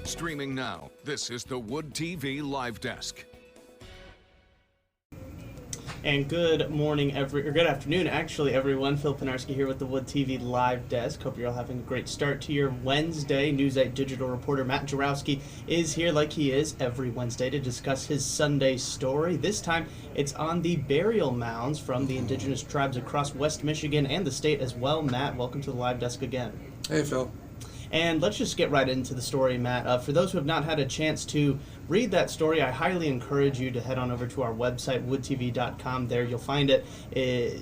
Streaming now, this is the Wood TV Live Desk. And good morning, good afternoon, actually, everyone. Phil Pinarski here with the Wood TV Live Desk. Hope you're all having a great start to your Wednesday. News 8 digital reporter Matt Jaworowski is here like he is every Wednesday to discuss his Sunday story. This time, it's on the burial mounds from the indigenous tribes across West Michigan and the state as well. Matt, welcome to the Live Desk again. Hey, Phil. And let's just get right into the story, Matt. For those who have not had a chance to read that story, I highly encourage you to head on over to our website, woodtv.com. There you'll find it.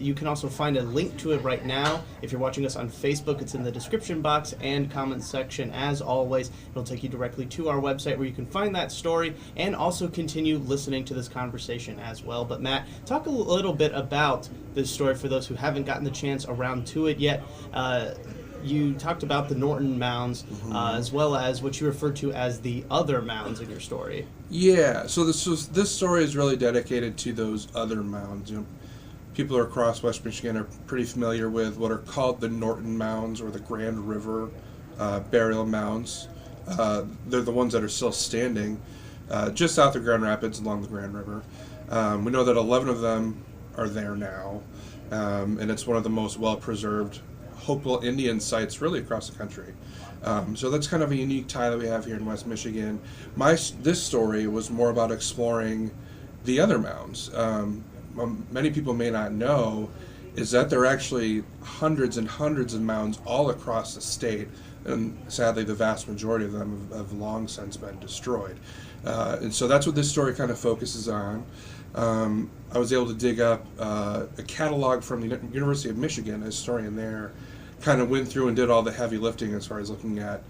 You can also find a link to it right now. If you're watching us on Facebook, it's in the description box and comments section. As always, it'll take you directly to our website where you can find that story and also continue listening to this conversation as well. But Matt, talk a little bit about this story for those who haven't gotten the chance around to it yet. You talked about the Norton Mounds, as well as what you referred to as the other mounds in your story. Yeah, so this story is really dedicated to those other mounds. You know, people across West Michigan are pretty familiar with what are called the Norton Mounds or the Grand River burial mounds. They're the ones that are still standing just south of Grand Rapids along the Grand River. We know that 11 of them are there now, and it's one of the most well-preserved Hopewell Indian sites really across the country. So that's kind of a unique tie that we have here in West Michigan. This story was more about exploring the other mounds. Many people may not know is that there are actually hundreds and hundreds of mounds all across the state, and sadly the vast majority of them have long since been destroyed. And so that's what this story kind of focuses on. I was able to dig up a catalog from the University of Michigan. A historian there kind of went through and did all the heavy lifting as far as looking at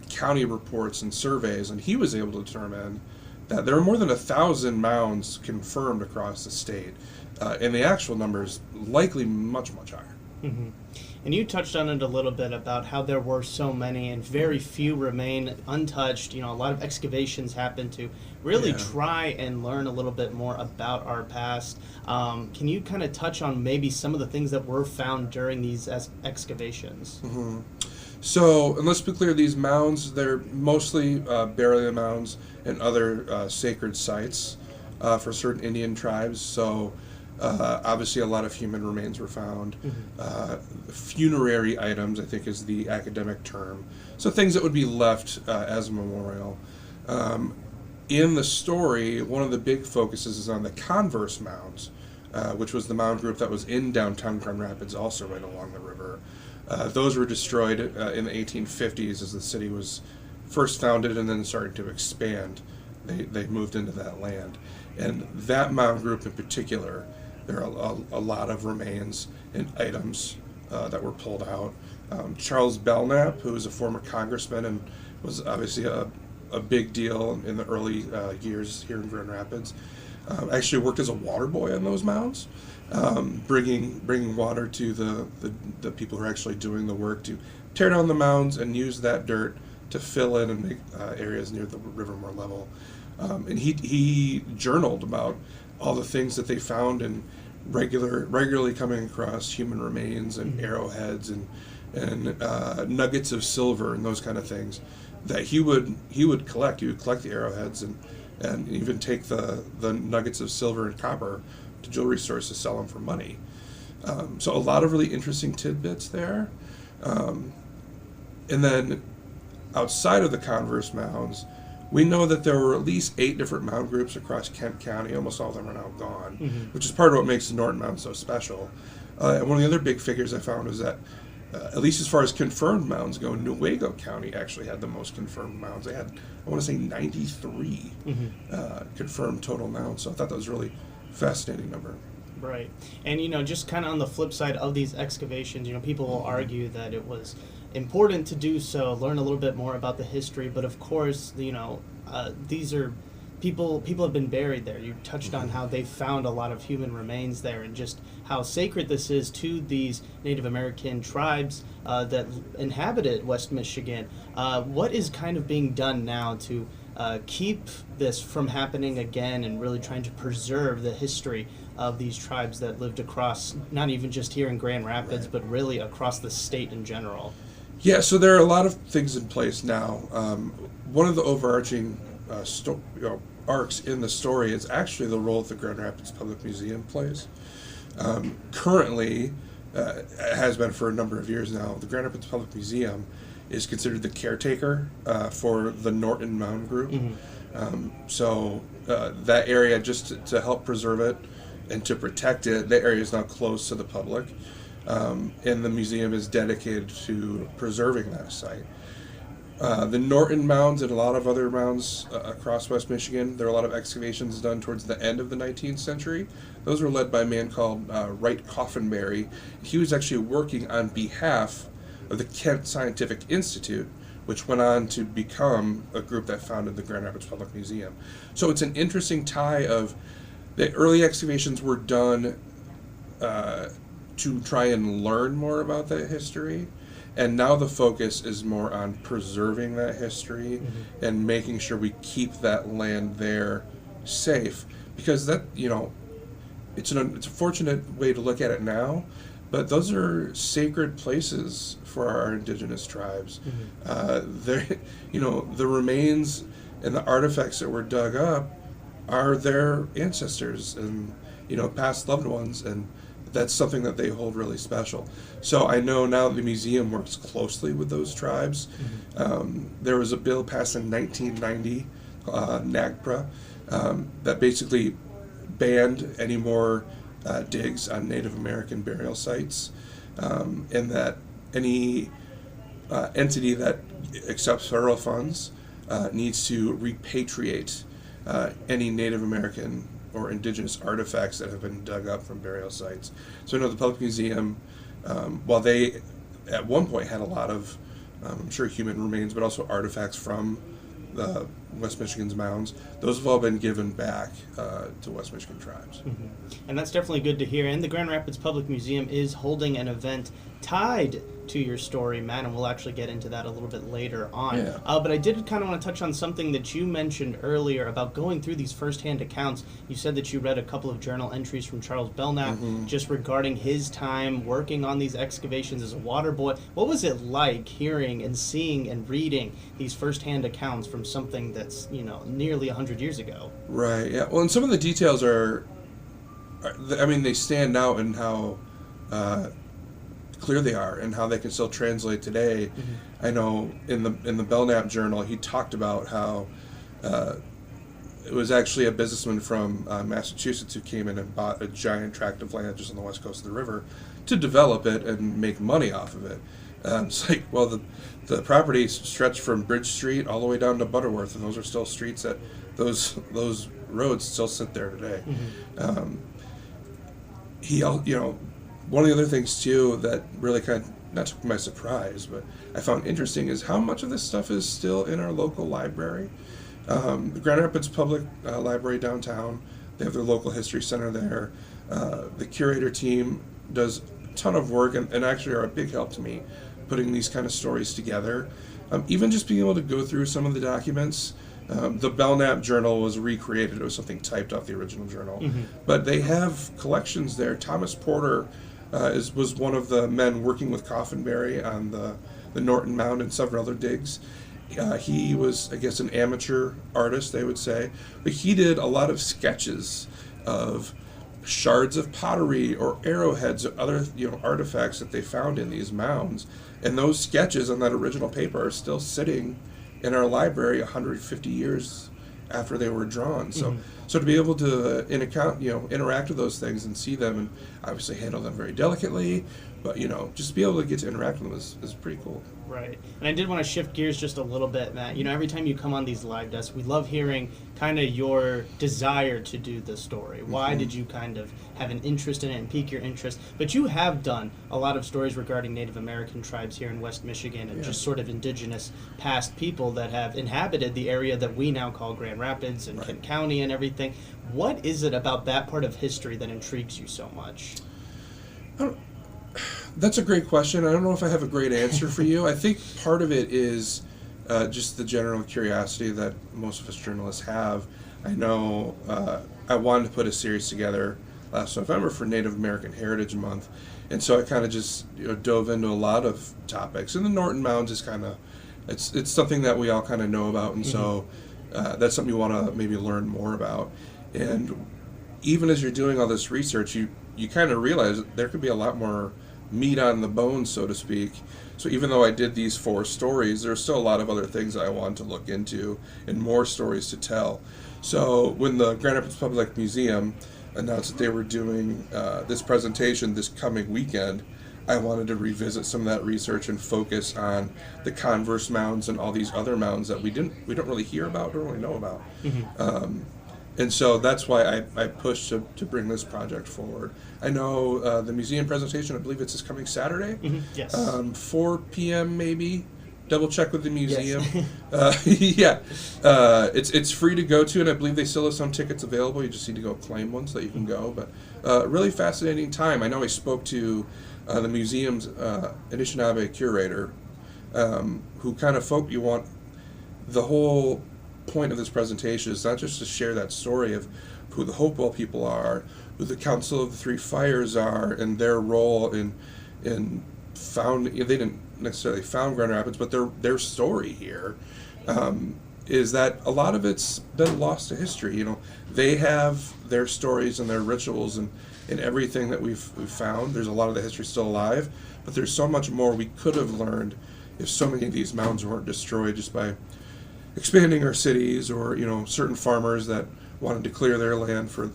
county reports and surveys, and he was able to determine that there are more than 1,000 mounds confirmed across the state, and the actual numbers likely much higher. Mm-hmm. And you touched on it a little bit about how there were so many and very few remain untouched. You know, a lot of excavations happen to really try and learn a little bit more about our past. Can you kind of touch on maybe some of the things that were found during these excavations? Mm-hmm. So, and let's be clear, these mounds, they're mostly burial mounds and other sacred sites for certain Indian tribes. So, obviously, a lot of human remains were found. Funerary items, I think, is the academic term. So things that would be left as a memorial. In the story, one of the big focuses is on the Converse Mounds, which was the mound group that was in downtown Grand Rapids, also right along the river. Those were destroyed in the 1850s as the city was first founded and then started to expand. They moved into that land. And that mound group in particular, there are a lot of remains and items that were pulled out. Charles Belknap, who was a former congressman and was obviously a big deal in the early years here in Grand Rapids, actually worked as a water boy on those mounds, bringing water to the people who are actually doing the work to tear down the mounds and use that dirt to fill in and make areas near the river more level. And he journaled about all the things that they found and regularly coming across human remains and arrowheads and nuggets of silver and those kind of things that he would collect. He would collect the arrowheads and even take the nuggets of silver and copper to jewelry stores to sell them for money. So a lot of really interesting tidbits there. And then outside of the Converse Mounds, we know that there were at least 8 different mound groups across Kent County. Almost all of them are now gone, which is part of what makes the Norton Mounds so special. And one of the other big figures I found was that, at least as far as confirmed mounds go, Newaygo County actually had the most confirmed mounds. They had, I want to say, 93 confirmed total mounds. So I thought that was a really fascinating number. Right. And, just kind of on the flip side of these excavations, people will argue that it was important to do so, learn a little bit more about the history, but of course, these are people have been buried there. You touched on how they found a lot of human remains there and just how sacred this is to these Native American tribes that inhabited West Michigan. What is kind of being done now to keep this from happening again and really trying to preserve the history of these tribes that lived across, not even just here in Grand Rapids, but really across the state in general? Yeah, so there are a lot of things in place now. One of the overarching arcs in the story is actually the role that the Grand Rapids Public Museum plays. Currently, it has been for a number of years now, the Grand Rapids Public Museum is considered the caretaker for the Norton Mound group. So that area, just to help preserve it and to protect it, that area is now closed to the public. And the museum is dedicated to preserving that site. The Norton Mounds and a lot of other mounds across West Michigan, there are a lot of excavations done towards the end of the 19th century. Those were led by a man called Wright Coffinberry. He was actually working on behalf of the Kent Scientific Institute, which went on to become a group that founded the Grand Rapids Public Museum. So it's an interesting tie of the early excavations were done to try and learn more about that history, and now the focus is more on preserving that history and making sure we keep that land there safe, because that, it's a fortunate way to look at it now, but those are sacred places for our indigenous tribes. The remains and the artifacts that were dug up are their ancestors and past loved ones, and that's something that they hold really special. So I know now the museum works closely with those tribes. There was a bill passed in 1990, NAGPRA, that basically banned any more digs on Native American burial sites, and that any entity that accepts federal funds needs to repatriate any Native American or indigenous artifacts that have been dug up from burial sites. So I know the Public Museum, while they at one point had a lot of, I'm sure, human remains, but also artifacts from the West Michigan's mounds, those have all been given back to West Michigan tribes. And that's definitely good to hear. And the Grand Rapids Public Museum is holding an event tied to your story, Matt, and we'll actually get into that a little bit later on. Yeah. But I did kind of want to touch on something that you mentioned earlier about going through these firsthand accounts. You said that you read a couple of journal entries from Charles Belknap just regarding his time working on these excavations as a water boy. What was it like hearing and seeing and reading these firsthand accounts from something that's, nearly 100 years ago? Right, yeah. Well, and some of the details they stand out in how clear they are and how they can still translate today. I know in the Belknap Journal, he talked about how it was actually a businessman from Massachusetts who came in and bought a giant tract of land just on the west coast of the river to develop it and make money off of it. It's like, well, the property stretched from Bridge Street all the way down to Butterworth, and those are still streets that those roads still sit there today. One of the other things too that really kind of not took me by surprise, but I found interesting is how much of this stuff is still in our local library. The Grand Rapids Public Library downtown, they have their local history center there. The curator team does a ton of work and actually are a big help to me putting these kind of stories together. Even just being able to go through some of the documents. The Belknap Journal was recreated. It was something typed off the original journal. But they have collections there. Thomas Porter was one of the men working with Coffinberry on the Norton Mound and several other digs. He was, I guess, an amateur artist, they would say. But he did a lot of sketches of shards of pottery or arrowheads or other artifacts that they found in these mounds. And those sketches on that original paper are still sitting in our library 150 years after they were drawn. So to be able to interact with those things and see them and obviously handle them very delicately, but just be able to get to interact with them is pretty cool. Right. And I did want to shift gears just a little bit, Matt. Every time you come on these live desks, we love hearing kind of your desire to do the story. Why did you kind of have an interest in it and pique your interest? But you have done a lot of stories regarding Native American tribes here in West Michigan and just sort of indigenous past people that have inhabited the area that we now call Grand Rapids and Kent County and everything. What is it about that part of history that intrigues you so much? That's a great question. I don't know if I have a great answer for you. I think part of it is just the general curiosity that most of us journalists have. I know I wanted to put a series together last November for Native American Heritage Month, And so I kind of just dove into a lot of topics. And the Norton Mounds is kind of, it's something that we all kind of know about, and so that's something you want to maybe learn more about. And even as you're doing all this research, you kind of realize there could be a lot more meat on the bones, so to speak. So even though I did these 4 stories, there's still a lot of other things I wanted to look into and more stories to tell. So when the Grand Rapids Public Museum announced that they were doing this presentation this coming weekend, I wanted to revisit some of that research and focus on the Converse Mounds and all these other mounds that we don't really hear about, don't really know about. And so that's why I pushed to bring this project forward. I know the museum presentation, I believe it's this coming Saturday. Yes. 4 p.m. maybe. Double check with the museum. Yes. It's free to go to, and I believe they still have some tickets available. You just need to go claim one so that you can go. But really fascinating time. I know I spoke to the museum's Anishinaabe curator, who kind of you want the whole point of this presentation is not just to share that story of who the Hopewell people are, who the Council of the Three Fires are, and their role in they didn't necessarily found Grand Rapids, but their story here is that a lot of it's been lost to history. They have their stories and their rituals and everything that we've found. There's a lot of the history still alive, but there's so much more we could have learned if so many of these mounds weren't destroyed just by expanding our cities, or certain farmers that wanted to clear their land for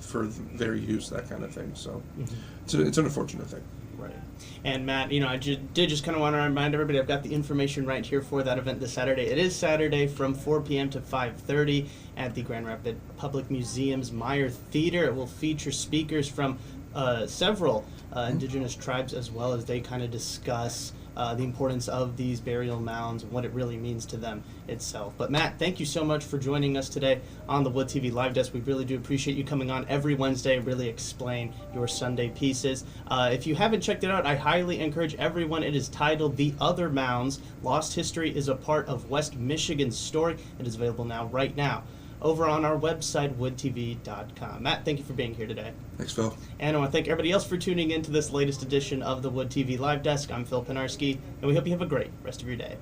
their use, that kind of thing. So it's an unfortunate thing. Right. And Matt, I did just kind of want to remind everybody, I've got the information right here for that event this Saturday. It is Saturday from 4 p.m. to 5:30 at the Grand Rapids Public Museum's Meyer Theater. It will feature speakers from several indigenous tribes, as well as they kind of discuss the importance of these burial mounds and what it really means to them itself. But Matt, thank you so much for joining us today on the Wood TV Live Desk. We really do appreciate you coming on every Wednesday, really explain your Sunday pieces. If you haven't checked it out, I highly encourage everyone. It is titled The Other Mounds. Lost History is a Part of West Michigan's Story. It is available right now, over on our website, woodtv.com. Matt, thank you for being here today. Thanks, Phil. And I want to thank everybody else for tuning in to this latest edition of the Wood TV Live Desk. I'm Phil Penarski, and we hope you have a great rest of your day.